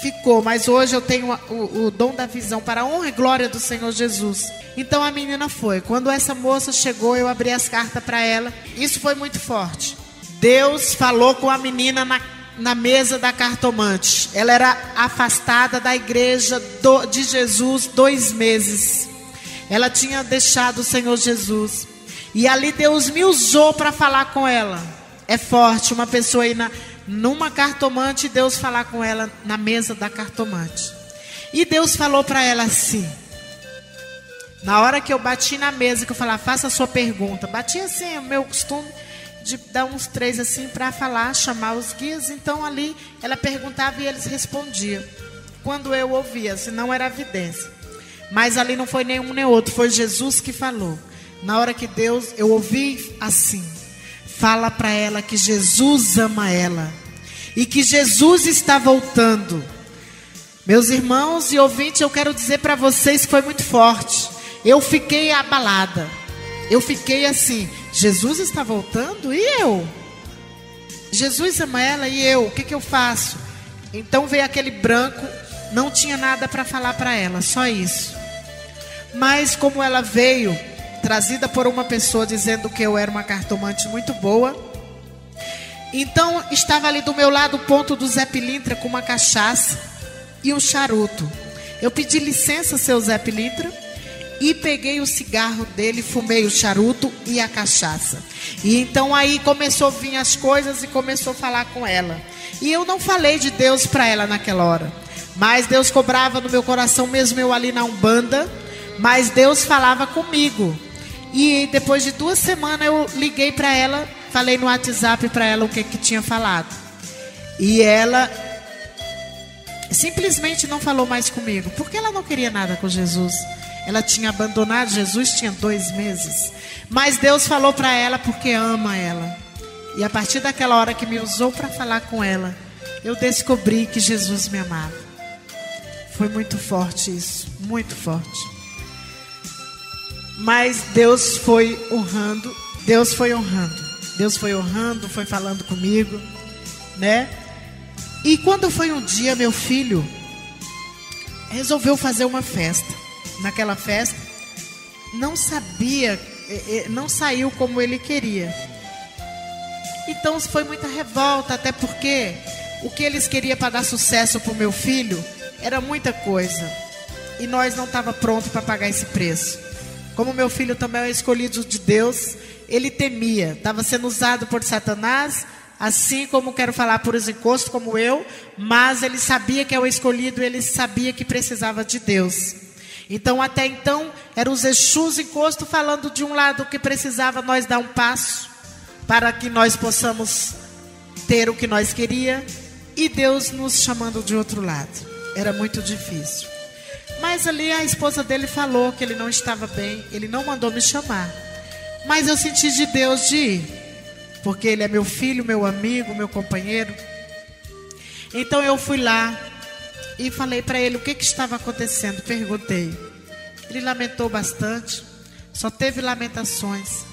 ficou, mas hoje eu tenho o dom da visão para a honra e glória do Senhor Jesus. Então a menina foi. Quando essa moça chegou, eu abri as cartas para ela. Isso foi muito forte. Deus falou com a menina na mesa da cartomante. Ela era afastada da igreja de Jesus 2 meses. Ela tinha deixado o Senhor Jesus. E ali Deus me usou para falar com ela. É forte uma pessoa aí numa cartomante, Deus falar com ela na mesa da cartomante. E Deus falou para ela assim, na hora que eu bati na mesa, que eu falava, faça a sua pergunta. Bati assim, o meu costume de dar uns 3 assim para falar, chamar os guias. Então ali ela perguntava e eles respondiam. Quando eu ouvia, senão era evidência. Mas ali não foi nenhum nem outro, foi Jesus que falou. Na hora que eu ouvi assim, fala para ela que Jesus ama ela e que Jesus está voltando. Meus irmãos e ouvintes, eu quero dizer para vocês que foi muito forte. Eu fiquei abalada. Eu fiquei assim, Jesus está voltando e eu? Jesus ama ela e eu? O que eu faço? Então veio aquele branco, não tinha nada para falar para ela, só isso. Mas como ela veio trazida por uma pessoa dizendo que eu era uma cartomante muito boa, então estava ali do meu lado o ponto do Zé Pilintra com uma cachaça e um charuto. Eu pedi licença, seu Zé Pilintra, e peguei o cigarro dele, fumei o charuto e a cachaça. E então aí começou a vir as coisas e começou a falar com ela. E eu não falei de Deus para ela naquela hora, mas Deus cobrava no meu coração, mesmo eu ali na Umbanda, mas Deus falava comigo. E depois de 2 semanas eu liguei para ela, falei no WhatsApp para ela o que tinha falado. E ela simplesmente não falou mais comigo, porque ela não queria nada com Jesus. Ela tinha abandonado Jesus, tinha 2 meses. Mas Deus falou para ela porque ama ela. E a partir daquela hora que me usou para falar com ela, eu descobri que Jesus me amava. Foi muito forte isso, muito forte. Mas Deus foi honrando, Deus foi honrando. Deus foi honrando, foi falando comigo, né? E quando foi um dia, meu filho resolveu fazer uma festa. Naquela festa, não sabia, não saiu como ele queria. Então foi muita revolta, até porque o que eles queriam para dar sucesso para o meu filho era muita coisa. E nós não estávamos prontos para pagar esse preço. Como meu filho também é escolhido de Deus, ele temia, estava sendo usado por Satanás, assim como quero falar por os encostos, como eu, mas ele sabia que é o escolhido, ele sabia que precisava de Deus. Então, até então, eram os Exus encostos falando de um lado que precisava nós dar um passo, para que nós possamos ter o que nós queríamos, e Deus nos chamando de outro lado. Era muito difícil. Mas ali a esposa dele falou que ele não estava bem, ele não mandou me chamar. Mas eu senti de Deus de ir, porque ele é meu filho, meu amigo, meu companheiro. Então eu fui lá e falei para ele o que estava acontecendo, perguntei. Ele lamentou bastante, só teve lamentações.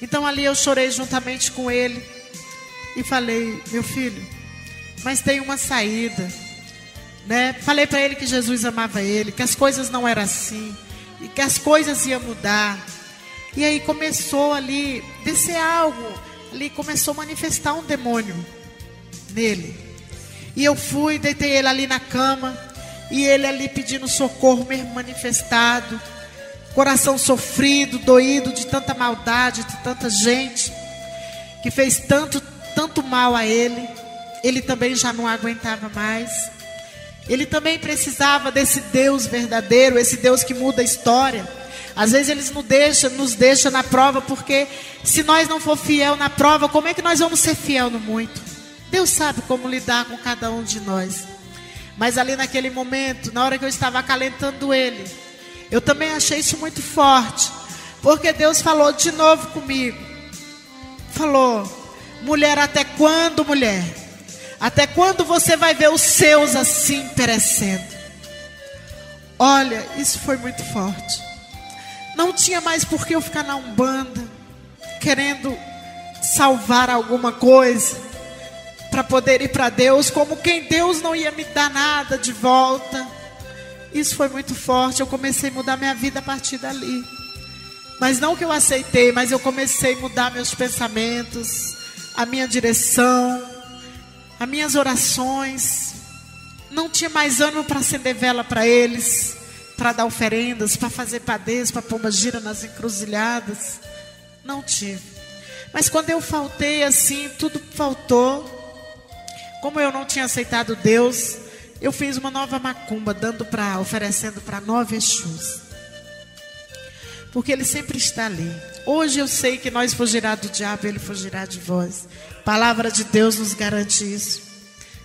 Então ali eu chorei juntamente com ele e falei, meu filho, mas tem uma saída, né? Falei para ele que Jesus amava ele, que as coisas não eram assim, e que as coisas iam mudar. E aí começou ali, descer algo, ali começou a manifestar um demônio nele. E eu fui, deitei ele ali na cama, e ele ali pedindo socorro mesmo manifestado, coração sofrido, doído de tanta maldade, de tanta gente, que fez tanto mal a ele. Ele também já não aguentava mais. Ele também precisava desse Deus verdadeiro, esse Deus que muda a história. Às vezes eles nos deixa na prova, porque se nós não for fiel na prova, como é que nós vamos ser fiel no muito? Deus sabe como lidar com cada um de nós. Mas ali naquele momento, na hora que eu estava acalentando ele, eu também achei isso muito forte, porque Deus falou de novo comigo. Falou, mulher, até quando, mulher? Até quando você vai ver os seus assim perecendo? Olha, isso foi muito forte. Não tinha mais por que eu ficar na Umbanda, querendo salvar alguma coisa, para poder ir para Deus, como quem Deus não ia me dar nada de volta. Isso foi muito forte, eu comecei a mudar minha vida a partir dali. Mas não que eu aceitei, mas eu comecei a mudar meus pensamentos, a minha direção, as minhas orações. Não tinha mais ânimo para acender vela para eles, para dar oferendas, para fazer padeiros, para pôr uma gira nas encruzilhadas. Não tive. Mas quando eu faltei assim, tudo faltou. Como eu não tinha aceitado Deus, eu fiz uma nova macumba, oferecendo para 9 Exus. Porque Ele sempre está ali. Hoje eu sei que nós fugirá do diabo, Ele fugirá de vós. A palavra de Deus nos garante isso,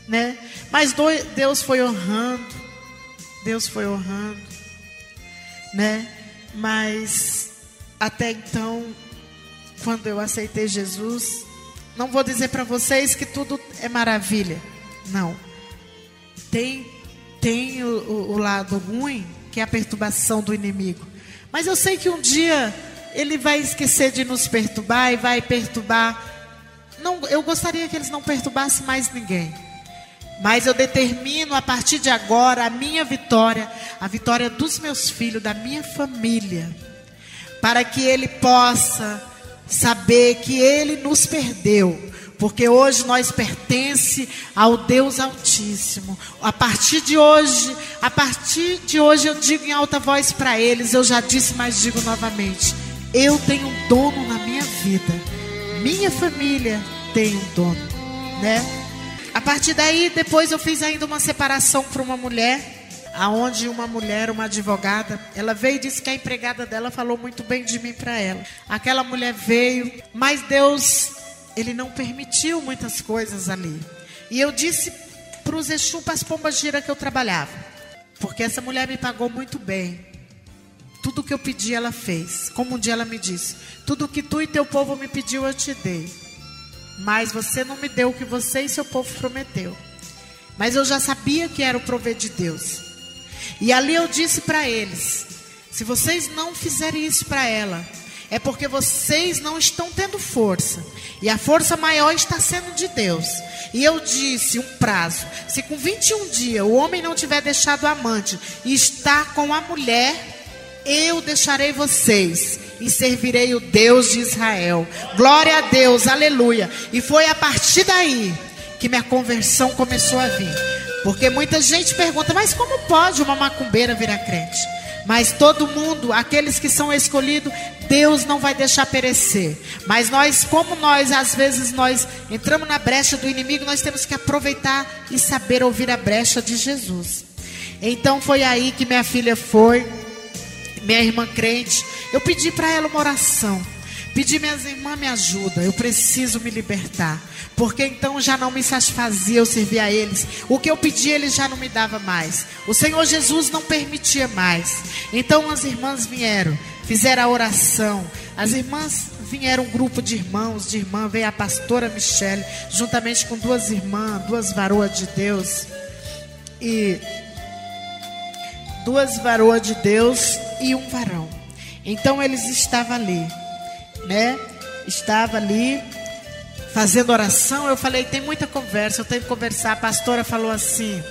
né? Mas Deus foi honrando. Deus foi honrando, né? Mas até então, quando eu aceitei Jesus, não vou dizer para vocês que tudo é maravilha. Não. Tem o lado ruim, que é a perturbação do inimigo. Mas eu sei que um dia ele vai esquecer de nos perturbar e vai perturbar. Não, eu gostaria que eles não perturbassem mais ninguém. Mas eu determino a partir de agora a minha vitória, a vitória dos meus filhos, da minha família, para que ele possa saber que ele nos perdeu, porque hoje nós pertence ao Deus Altíssimo. A partir de hoje eu digo em alta voz para eles, eu já disse, mas digo novamente, eu tenho um dono na minha vida, minha família tem um dono, né? A partir daí, depois eu fiz ainda uma separação para uma mulher, aonde uma mulher, uma advogada, ela veio e disse que a empregada dela falou muito bem de mim para ela. Aquela mulher veio, mas Deus, Ele não permitiu muitas coisas ali. E eu disse para os Exu, para as pombas gira que eu trabalhava, porque essa mulher me pagou muito bem. Tudo que eu pedi ela fez. Como um dia ela me disse, tudo que tu e teu povo me pediu eu te dei, mas você não me deu o que você e seu povo prometeu. Mas eu já sabia que era o prover de Deus. E ali eu disse para eles, Se vocês não fizerem isso para ela, é porque vocês não estão tendo força. E a força maior está sendo de Deus. E eu disse um prazo. Se com 21 dias o homem não tiver deixado o amante e está com a mulher, eu deixarei vocês e servirei o Deus de Israel. Glória a Deus, aleluia. E foi a partir daí que minha conversão começou a vir. Porque muita gente pergunta, mas como pode uma macumbeira virar crente? Mas todo mundo, aqueles que são escolhidos, Deus não vai deixar perecer. Mas nós, como nós, às vezes nós entramos na brecha do inimigo, nós temos que aproveitar e saber ouvir a brecha de Jesus. Então foi aí que minha filha foi, minha irmã crente. Eu pedi para ela uma oração. Pedi, minhas irmãs, me ajuda, eu preciso me libertar. Porque então já não me satisfazia eu servir a eles. O que eu pedia, eles já não me davam mais. O Senhor Jesus não permitia mais. Então as irmãs vieram, fizeram a oração. As irmãs vieram, um grupo de irmãos, de irmã. Veio a pastora Michele, juntamente com duas irmãs, duas varoas de Deus. E duas varoas de Deus e um varão. Então eles estavam ali, né? Estava ali fazendo oração. Eu falei, tem muita conversa, eu tenho que conversar. A pastora falou assim,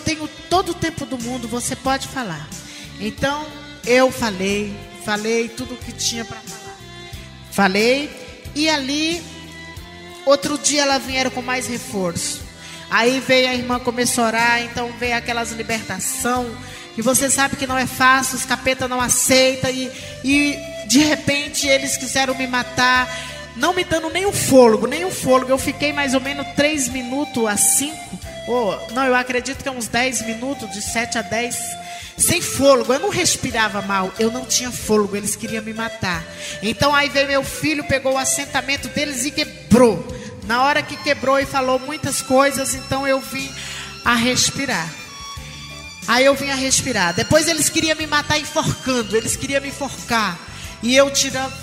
tenho todo o tempo do mundo, você pode falar. Então eu falei tudo o que tinha para falar. Falei, e ali outro dia elas vieram com mais reforço. Aí veio a irmã, começou a orar. Então veio aquelas libertação, que você sabe que não é fácil, os capeta não aceitam. E de repente eles quiseram me matar, não me dando nem um fôlego. Eu fiquei mais ou menos 3 minutos a 5. Não, eu acredito que é uns 10 minutos, de 7 a 10, sem fôlego. Eu não respirava mal, eu não tinha fôlego, eles queriam me matar. Então aí veio meu filho, pegou o assentamento deles e quebrou. Na hora que quebrou e falou muitas coisas, então eu vim a respirar. Aí eu vim a respirar. Depois eles queriam me matar enforcando, eles queriam me enforcar. E eu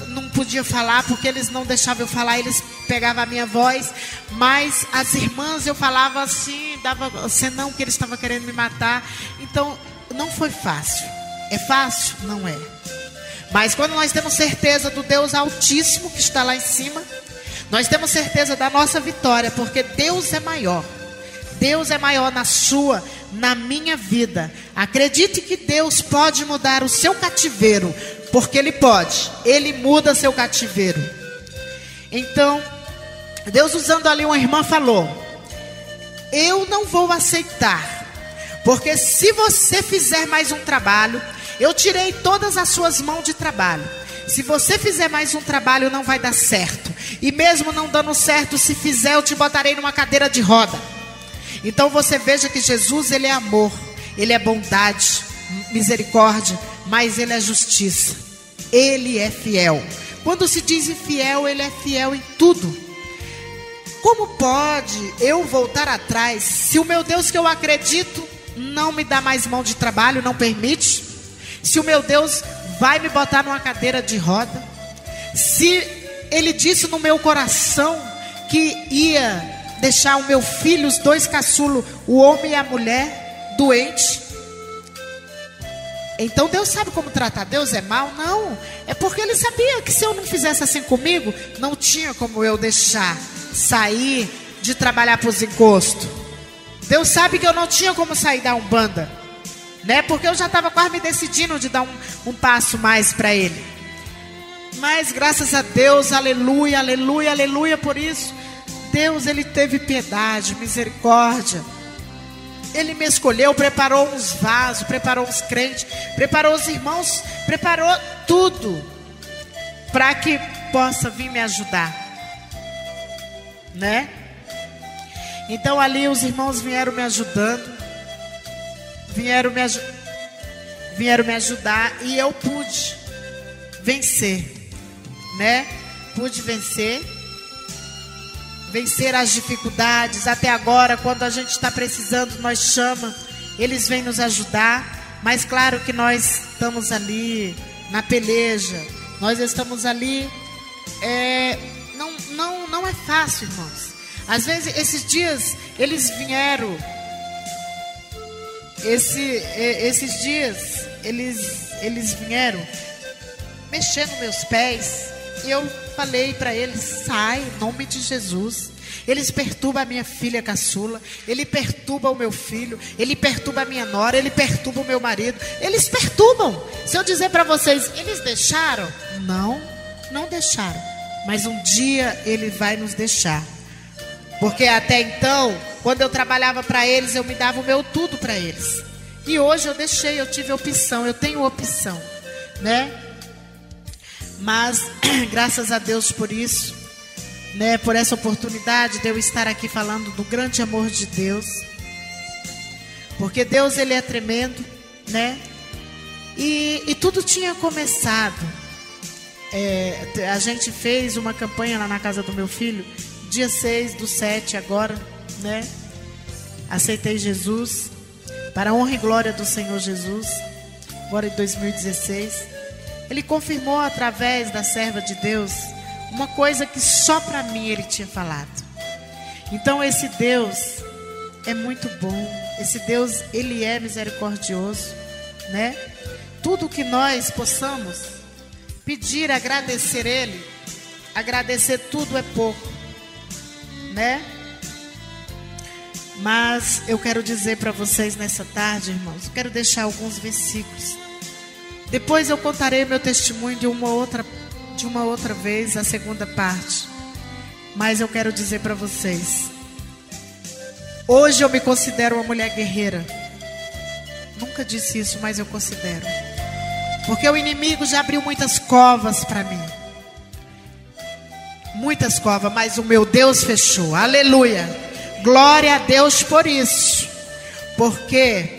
não podia falar, porque eles não deixavam eu falar, eles pegavam a minha voz. Mas as irmãs, eu falava assim, dava senão que eles estavam querendo me matar. Então não foi fácil. É fácil? Não é. Mas quando nós temos certeza do Deus Altíssimo que está lá em cima, nós temos certeza da nossa vitória, porque Deus é maior. Deus é maior na minha vida. Acredite que Deus pode mudar o seu cativeiro, porque Ele pode. Ele muda seu cativeiro. Então, Deus, usando ali, uma irmã falou, eu não vou aceitar, porque se você fizer mais um trabalho, eu tirei todas as suas mãos de trabalho. Se você fizer mais um trabalho, não vai dar certo. E mesmo não dando certo, se fizer, eu te botarei numa cadeira de roda. Então você veja que Jesus, Ele é amor, Ele é bondade, misericórdia, mas Ele é justiça. Ele é fiel. Quando se diz infiel, Ele é fiel em tudo. Como pode eu voltar atrás, se o meu Deus que eu acredito não me dá mais mão de trabalho, não permite? Se o meu Deus vai me botar numa cadeira de roda? Se Ele disse no meu coração que ia deixar o meu filho, os 2 caçulos, o homem e a mulher, doente. Então Deus sabe como tratar. Deus é mau? Não. É porque Ele sabia que se eu não fizesse assim comigo, não tinha como eu deixar sair de trabalhar para os encostos. Deus sabe que eu não tinha como sair da Umbanda, né? Porque eu já estava quase me decidindo de dar um passo mais para Ele. Mas graças a Deus, aleluia, aleluia, aleluia, por isso Deus, Ele teve piedade, misericórdia. Ele me escolheu, preparou uns vasos, preparou os crentes, preparou os irmãos, preparou tudo para que possa vir me ajudar, né? Então ali os irmãos vieram me ajudando, vieram me ajudar, e eu pude vencer, né? Pude vencer as dificuldades. Até agora, quando a gente está precisando, nós chamamos, eles vêm nos ajudar. Mas claro que nós estamos ali na peleja, nós estamos ali, não é fácil, irmãos. Às vezes, esses dias, eles vieram esses dias eles vieram mexer nos meus pés e eu falei para eles: sai, em nome de Jesus. Eles perturbam a minha filha caçula, ele perturba o meu filho, ele perturba a minha nora, ele perturba o meu marido, eles perturbam. Se eu dizer para vocês, eles deixaram? Não deixaram, mas um dia ele vai nos deixar, porque até então, quando eu trabalhava para eles, eu me dava o meu tudo para eles, e hoje eu deixei, eu tive opção, eu tenho opção, né? Mas graças a Deus por isso, né, por essa oportunidade de eu estar aqui falando do grande amor de Deus, porque Deus, ele é tremendo, né? E tudo tinha começado. A gente fez uma campanha lá na casa do meu filho, dia 6/7 agora, né? Aceitei Jesus, para a honra e glória do Senhor Jesus, agora em 2016. Ele confirmou através da serva de Deus uma coisa que só para mim ele tinha falado. Então esse Deus é muito bom. Esse Deus, ele é misericordioso, né? Tudo que nós possamos pedir, agradecer ele, agradecer tudo é pouco, né? Mas eu quero dizer para vocês nessa tarde, irmãos, eu quero deixar alguns versículos. Depois eu contarei meu testemunho de uma outra vez, a segunda parte. Mas eu quero dizer para vocês, hoje eu me considero uma mulher guerreira. Nunca disse isso, mas eu considero. Porque o inimigo já abriu muitas covas para mim. Muitas covas, mas o meu Deus fechou. Aleluia. Glória a Deus por isso. Porque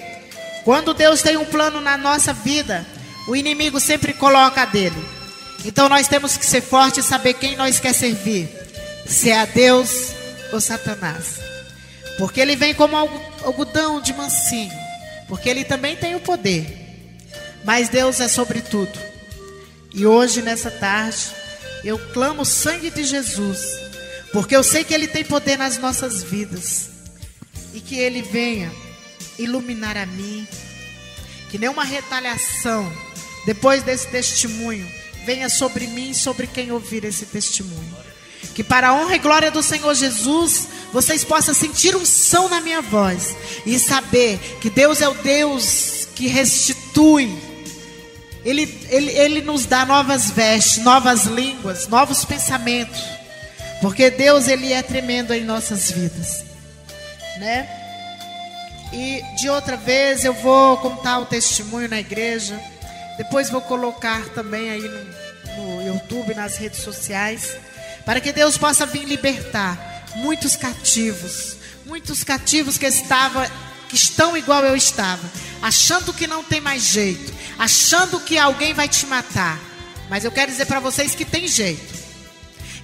quando Deus tem um plano na nossa vida, o inimigo sempre coloca a dele. Então nós temos que ser fortes e saber quem nós quer servir. Se é a Deus ou Satanás. Porque ele vem como algodão de mansinho. Porque ele também tem o poder. Mas Deus é sobre tudo. E hoje, nessa tarde, eu clamo o sangue de Jesus. Porque eu sei que ele tem poder nas nossas vidas. E que ele venha iluminar a mim. Que nenhuma retaliação, depois desse testemunho, venha sobre mim e sobre quem ouvir esse testemunho. Que para a honra e glória do Senhor Jesus, vocês possam sentir unção na minha voz. E saber que Deus é o Deus que restitui. Ele nos dá novas vestes, novas línguas, novos pensamentos. Porque Deus, ele é tremendo em nossas vidas, né? E de outra vez eu vou contar o testemunho na igreja. Depois vou colocar também aí no YouTube, nas redes sociais, para que Deus possa vir libertar muitos cativos que estão igual eu estava, achando que não tem mais jeito, achando que alguém vai te matar. Mas eu quero dizer para vocês que tem jeito.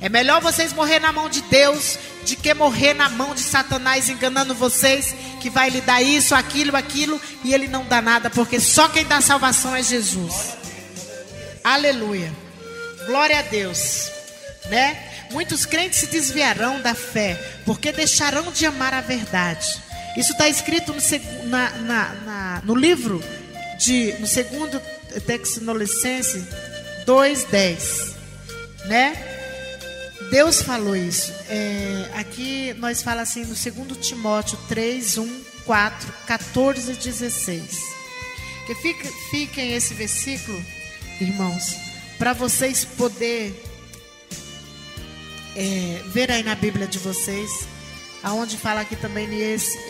É melhor vocês morrer na mão de Deus de que morrer na mão de Satanás, enganando vocês, que vai lhe dar isso, aquilo, e ele não dá nada, porque só quem dá salvação é Jesus. Aleluia. Glória a Deus, né? Muitos crentes se desviarão da fé, porque deixarão de amar a verdade. Isso está escrito no livro no segundo Tessalonicenses 2:10, né? Deus falou isso. Aqui nós fala assim no 2 Timóteo 3, 1, 4, 14 e 16. Que fiquem esse versículo, irmãos, para vocês poderem ver aí na Bíblia de vocês, aonde fala aqui também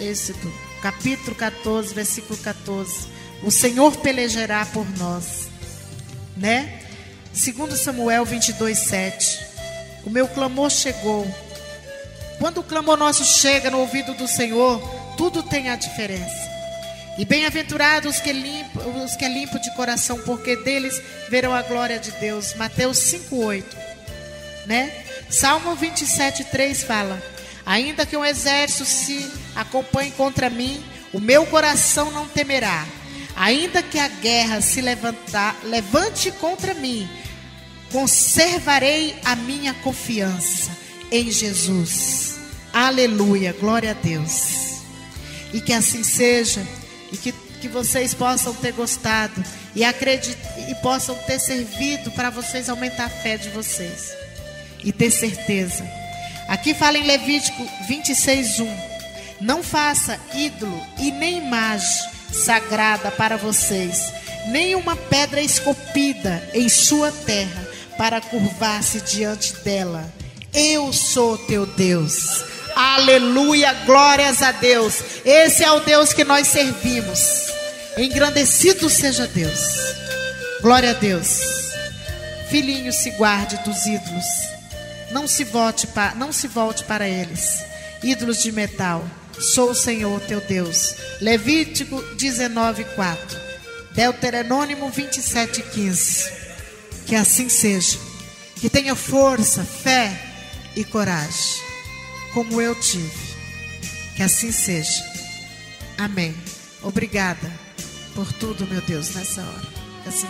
esse capítulo 14, versículo 14. O Senhor pelejará por nós, né? 2 Samuel 22:7. O meu clamor chegou. Quando o clamor nosso chega no ouvido do Senhor, tudo tem a diferença. E bem-aventurados os que é limpo de coração, porque deles verão a glória de Deus. Mateus 5:8, né? Salmo 27:3 fala: ainda que um exército se acompanhe contra mim, o meu coração não temerá. Ainda que a guerra se levante contra mim, conservarei a minha confiança em Jesus. Aleluia, glória a Deus. E que assim seja, e que vocês possam ter gostado e possam ter servido para vocês aumentar a fé de vocês e ter certeza. Aqui fala em Levítico 26:1: não faça ídolo e nem imagem sagrada para vocês, nem uma pedra esculpida em sua terra para curvar-se diante dela. Eu sou teu Deus. Aleluia, glórias a Deus. Esse é o Deus que nós servimos. Engrandecido seja Deus. Glória a Deus. Filhinho, se guarde dos ídolos. Não se volte para eles. Ídolos de metal. Sou o Senhor teu Deus. Levítico 19:4. Deuteronômio 27:15. Que assim seja. Que tenha força, fé e coragem, como eu tive. Que assim seja. Amém. Obrigada por tudo, meu Deus, nessa hora. Que assim